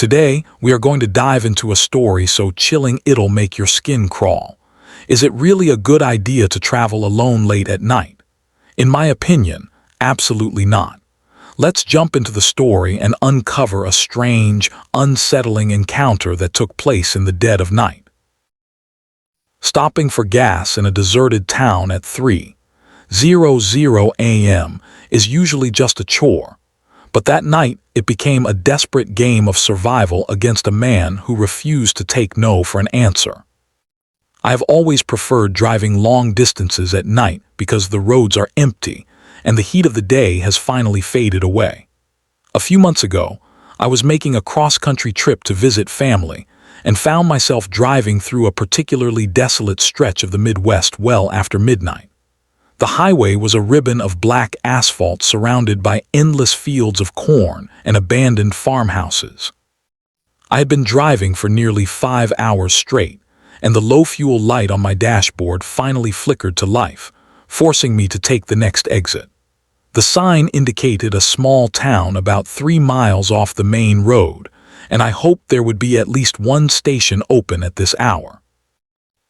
Today, we are going to dive into a story so chilling it'll make your skin crawl. Is it really a good idea to travel alone late at night? In my opinion, absolutely not. Let's jump into the story and uncover a strange, unsettling encounter that took place in the dead of night. Stopping for gas in a deserted town at 3:00 a.m. is usually just a chore. But that night, it became a desperate game of survival against a man who refused to take no for an answer. I have always preferred driving long distances at night because the roads are empty and the heat of the day has finally faded away. A few months ago, I was making a cross-country trip to visit family and found myself driving through a particularly desolate stretch of the Midwest well after midnight. The highway was a ribbon of black asphalt surrounded by endless fields of corn and abandoned farmhouses. I had been driving for nearly 5 hours straight, and the low-fuel light on my dashboard finally flickered to life, forcing me to take the next exit. The sign indicated a small town about 3 miles off the main road, and I hoped there would be at least one station open at this hour.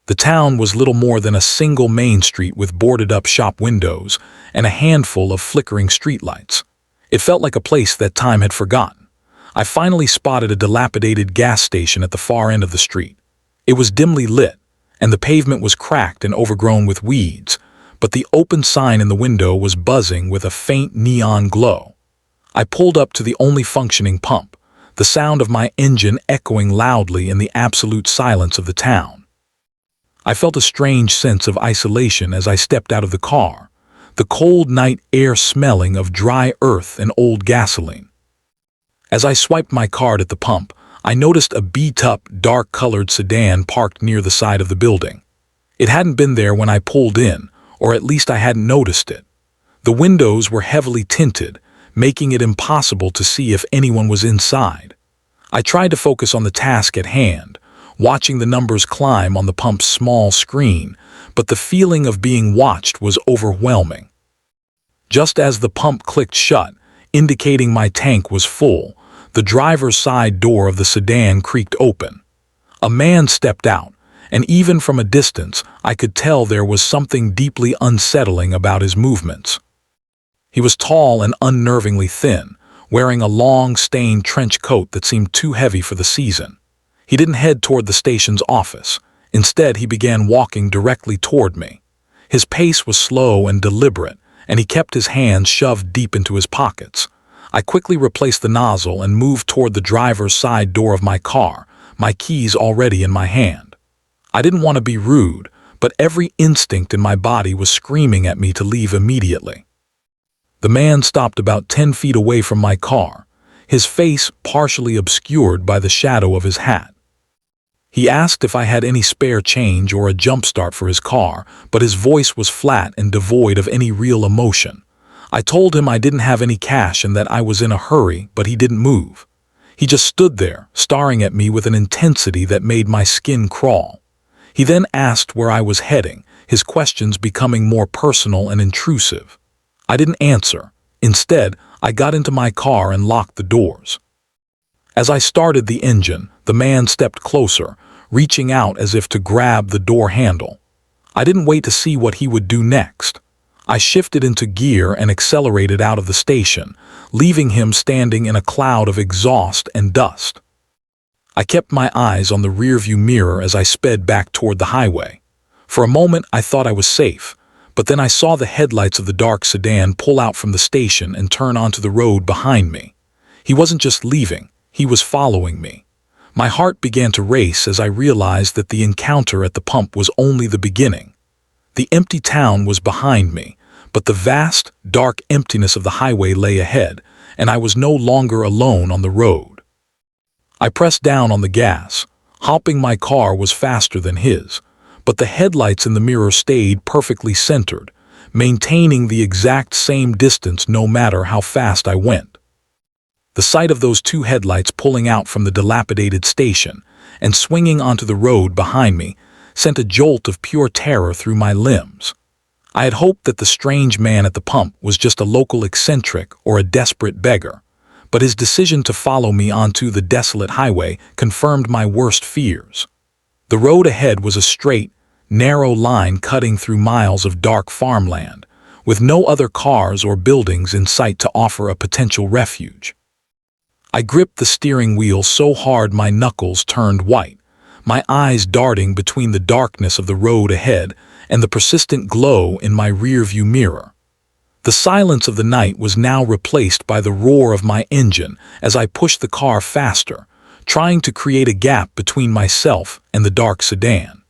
The town was little more than a single main street with boarded-up shop windows and a handful of flickering streetlights. It felt like a place that time had forgotten. I finally spotted a dilapidated gas station at the far end of the street. It was dimly lit, and the pavement was cracked and overgrown with weeds, but the open sign in the window was buzzing with a faint neon glow. I pulled up to the only functioning pump, the sound of my engine echoing loudly in the absolute silence of the town. I felt a strange sense of isolation as I stepped out of the car, the cold night air smelling of dry earth and old gasoline. As I swiped my card at the pump, I noticed a beat-up, dark-colored sedan parked near the side of the building. It hadn't been there when I pulled in, or at least I hadn't noticed it. The windows were heavily tinted, making it impossible to see if anyone was inside. I tried to focus on the task at hand, watching the numbers climb on the pump's small screen, but the feeling of being watched was overwhelming. Just as the pump clicked shut, indicating my tank was full, the driver's side door of the sedan creaked open. A man stepped out, and even from a distance, I could tell there was something deeply unsettling about his movements. He was tall and unnervingly thin, wearing a long, stained trench coat that seemed too heavy for the season. He didn't head toward the station's office. Instead, he began walking directly toward me. His pace was slow and deliberate, and he kept his hands shoved deep into his pockets. I quickly replaced the nozzle and moved toward the driver's side door of my car, my keys already in my hand. I didn't want to be rude, but every instinct in my body was screaming at me to leave immediately. The man stopped about 10 feet away from my car, his face partially obscured by the shadow of his hat. He asked if I had any spare change or a jump start for his car, but his voice was flat and devoid of any real emotion. I told him I didn't have any cash and that I was in a hurry, but he didn't move. He just stood there, staring at me with an intensity that made my skin crawl. He then asked where I was heading, his questions becoming more personal and intrusive. I didn't answer. Instead, I got into my car and locked the doors. As I started the engine, the man stepped closer, reaching out as if to grab the door handle. I didn't wait to see what he would do next. I shifted into gear and accelerated out of the station, leaving him standing in a cloud of exhaust and dust. I kept my eyes on the rearview mirror as I sped back toward the highway. For a moment, I thought I was safe, but then I saw the headlights of the dark sedan pull out from the station and turn onto the road behind me. He wasn't just leaving, he was following me. My heart began to race as I realized that the encounter at the pump was only the beginning. The empty town was behind me, but the vast, dark emptiness of the highway lay ahead, and I was no longer alone on the road. I pressed down on the gas. Hopping my car was faster than his, but the headlights in the mirror stayed perfectly centered, maintaining the exact same distance no matter how fast I went. The sight of those two headlights pulling out from the dilapidated station and swinging onto the road behind me sent a jolt of pure terror through my limbs. I had hoped that the strange man at the pump was just a local eccentric or a desperate beggar, but his decision to follow me onto the desolate highway confirmed my worst fears. The road ahead was a straight, narrow line cutting through miles of dark farmland, with no other cars or buildings in sight to offer a potential refuge. I gripped the steering wheel so hard my knuckles turned white, my eyes darting between the darkness of the road ahead and the persistent glow in my rearview mirror. The silence of the night was now replaced by the roar of my engine as I pushed the car faster, trying to create a gap between myself and the dark sedan.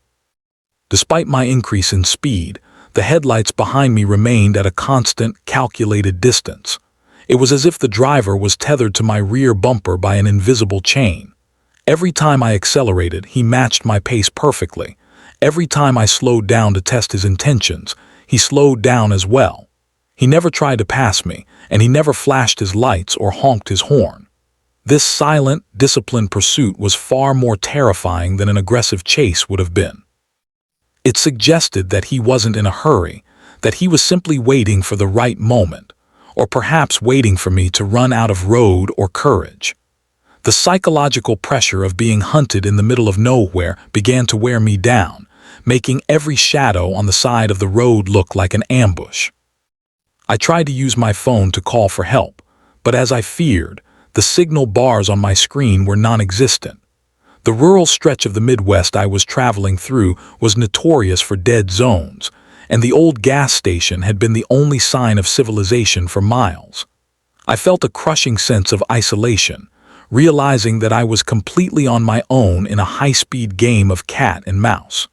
Despite my increase in speed, the headlights behind me remained at a constant, calculated distance. It was as if the driver was tethered to my rear bumper by an invisible chain. Every time I accelerated, he matched my pace perfectly. Every time I slowed down to test his intentions, he slowed down as well. He never tried to pass me, and he never flashed his lights or honked his horn. This silent, disciplined pursuit was far more terrifying than an aggressive chase would have been. It suggested that he wasn't in a hurry, that he was simply waiting for the right moment, or perhaps waiting for me to run out of road or courage. The psychological pressure of being hunted in the middle of nowhere began to wear me down, making every shadow on the side of the road look like an ambush. I tried to use my phone to call for help, but as I feared, the signal bars on my screen were non-existent. The rural stretch of the Midwest I was traveling through was notorious for dead zones, and the old gas station had been the only sign of civilization for miles. I felt a crushing sense of isolation, realizing that I was completely on my own in a high-speed game of cat and mouse.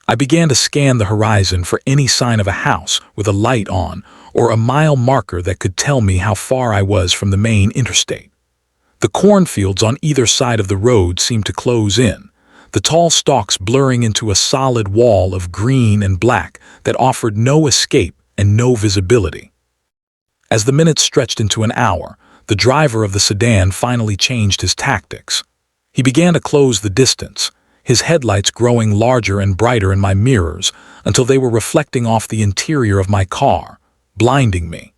I began to scan the horizon for any sign of a house with a light on or a mile marker that could tell me how far I was from the main interstate. The cornfields on either side of the road seemed to close in, the tall stalks blurring into a solid wall of green and black that offered no escape and no visibility. As the minutes stretched into an hour, the driver of the sedan finally changed his tactics. He began to close the distance, his headlights growing larger and brighter in my mirrors until they were reflecting off the interior of my car, blinding me.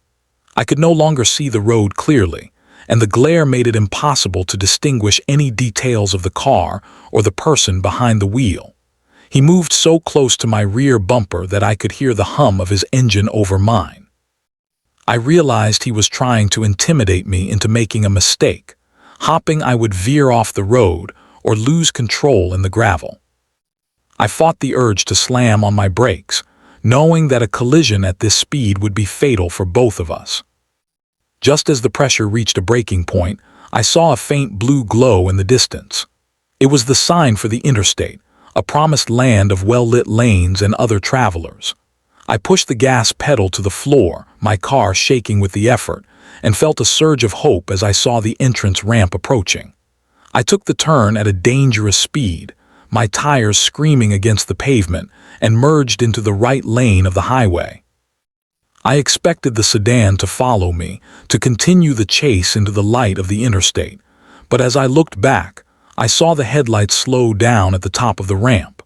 I could no longer see the road clearly, and the glare made it impossible to distinguish any details of the car or the person behind the wheel. He moved so close to my rear bumper that I could hear the hum of his engine over mine. I realized he was trying to intimidate me into making a mistake, hoping I would veer off the road or lose control in the gravel. I fought the urge to slam on my brakes, knowing that a collision at this speed would be fatal for both of us. Just as the pressure reached a breaking point, I saw a faint blue glow in the distance. It was the sign for the interstate, a promised land of well-lit lanes and other travelers. I pushed the gas pedal to the floor, my car shaking with the effort, and felt a surge of hope as I saw the entrance ramp approaching. I took the turn at a dangerous speed, my tires screaming against the pavement, and merged into the right lane of the highway. I expected the sedan to follow me, to continue the chase into the light of the interstate, but as I looked back, I saw the headlights slow down at the top of the ramp.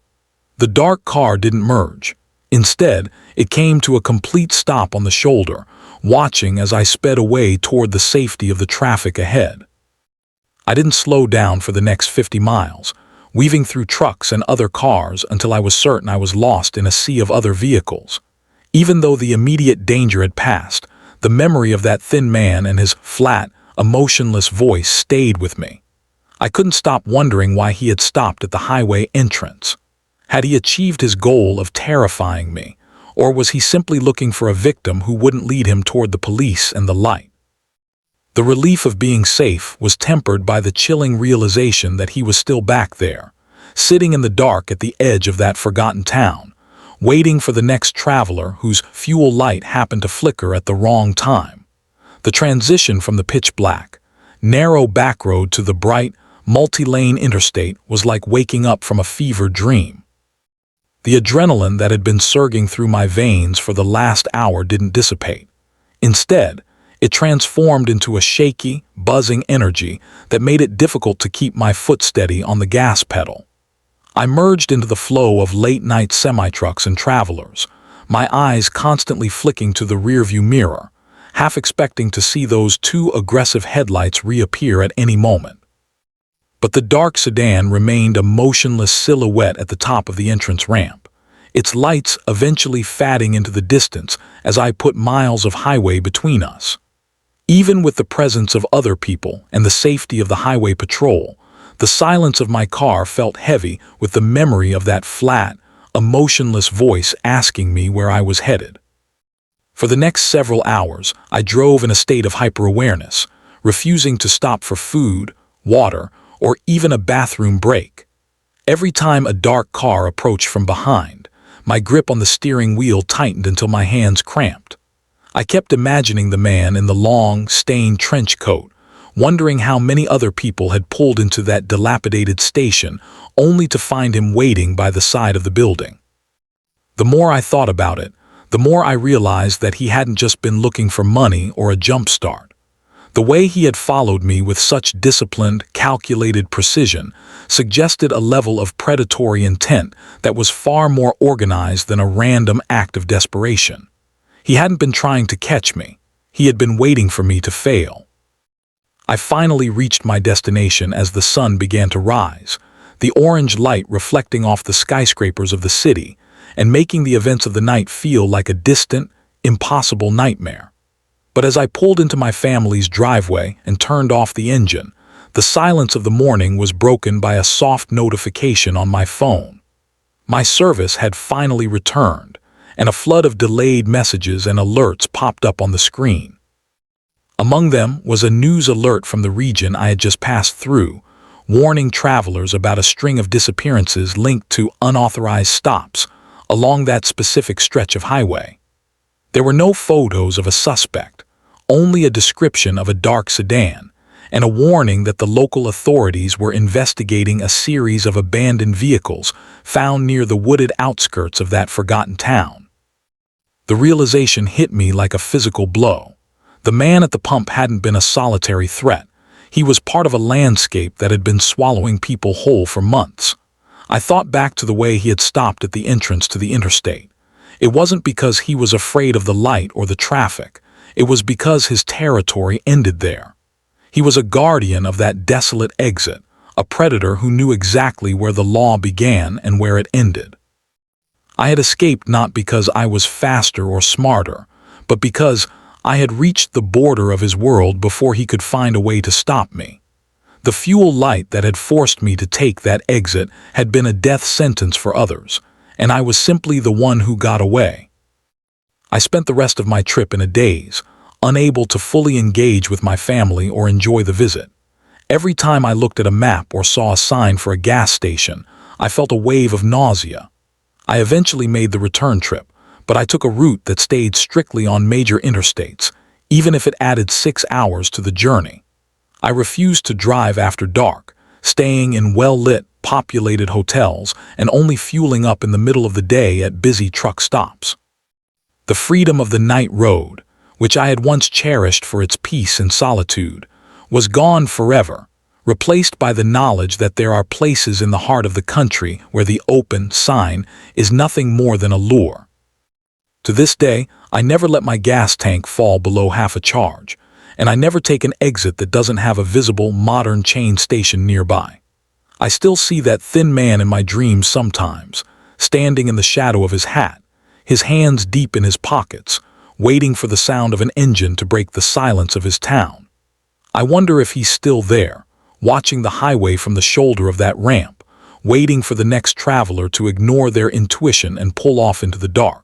The dark car didn't merge. Instead, it came to a complete stop on the shoulder, watching as I sped away toward the safety of the traffic ahead. I didn't slow down for the next 50 miles, weaving through trucks and other cars until I was certain I was lost in a sea of other vehicles. Even though the immediate danger had passed, the memory of that thin man and his flat, emotionless voice stayed with me. I couldn't stop wondering why he had stopped at the highway entrance. Had he achieved his goal of terrifying me, or was he simply looking for a victim who wouldn't lead him toward the police and the light? The relief of being safe was tempered by the chilling realization that he was still back there, sitting in the dark at the edge of that forgotten town, waiting for the next traveler whose fuel light happened to flicker at the wrong time. The transition from the pitch-black, narrow back road to the bright, multi-lane interstate was like waking up from a fever dream. The adrenaline that had been surging through my veins for the last hour didn't dissipate. Instead, it transformed into a shaky, buzzing energy that made it difficult to keep my foot steady on the gas pedal. I merged into the flow of late-night semi-trucks and travelers, my eyes constantly flicking to the rearview mirror, half expecting to see those two aggressive headlights reappear at any moment. But the dark sedan remained a motionless silhouette at the top of the entrance ramp, its lights eventually fading into the distance as I put miles of highway between us. Even with the presence of other people and the safety of the highway patrol, the silence of my car felt heavy with the memory of that flat, emotionless voice asking me where I was headed. For the next several hours, I drove in a state of hyper-awareness, refusing to stop for food, water, or even a bathroom break. Every time a dark car approached from behind, my grip on the steering wheel tightened until my hands cramped. I kept imagining the man in the long, stained trench coat, wondering how many other people had pulled into that dilapidated station only to find him waiting by the side of the building. The more I thought about it, the more I realized that he hadn't just been looking for money or a jump start. The way he had followed me with such disciplined, calculated precision suggested a level of predatory intent that was far more organized than a random act of desperation. He hadn't been trying to catch me. He had been waiting for me to fail. I finally reached my destination as the sun began to rise, the orange light reflecting off the skyscrapers of the city and making the events of the night feel like a distant, impossible nightmare. But as I pulled into my family's driveway and turned off the engine, the silence of the morning was broken by a soft notification on my phone. My service had finally returned, and a flood of delayed messages and alerts popped up on the screen. Among them was a news alert from the region I had just passed through, warning travelers about a string of disappearances linked to unauthorized stops along that specific stretch of highway. There were no photos of a suspect, only a description of a dark sedan, and a warning that the local authorities were investigating a series of abandoned vehicles found near the wooded outskirts of that forgotten town. The realization hit me like a physical blow. The man at the pump hadn't been a solitary threat. He was part of a landscape that had been swallowing people whole for months. I thought back to the way he had stopped at the entrance to the interstate. It wasn't because he was afraid of the light or the traffic. It was because his territory ended there. He was a guardian of that desolate exit, a predator who knew exactly where the law began and where it ended. I had escaped not because I was faster or smarter, but because I had reached the border of his world before he could find a way to stop me. The fuel light that had forced me to take that exit had been a death sentence for others, and I was simply the one who got away. I spent the rest of my trip in a daze, unable to fully engage with my family or enjoy the visit. Every time I looked at a map or saw a sign for a gas station, I felt a wave of nausea. I eventually made the return trip, but I took a route that stayed strictly on major interstates, even if it added 6 hours to the journey. I refused to drive after dark, staying in well-lit, populated hotels and only fueling up in the middle of the day at busy truck stops. The freedom of the night road, which I had once cherished for its peace and solitude, was gone forever, replaced by the knowledge that there are places in the heart of the country where the open sign is nothing more than a lure. To this day, I never let my gas tank fall below half a charge, and I never take an exit that doesn't have a visible modern chain station nearby. I still see that thin man in my dreams sometimes, standing in the shadow of his hat, his hands deep in his pockets, waiting for the sound of an engine to break the silence of his town. I wonder if he's still there, watching the highway from the shoulder of that ramp, waiting for the next traveler to ignore their intuition and pull off into the dark.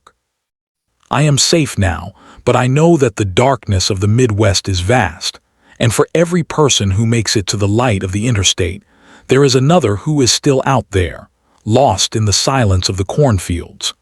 I am safe now, but I know that the darkness of the Midwest is vast, and for every person who makes it to the light of the interstate, there is another who is still out there, lost in the silence of the cornfields.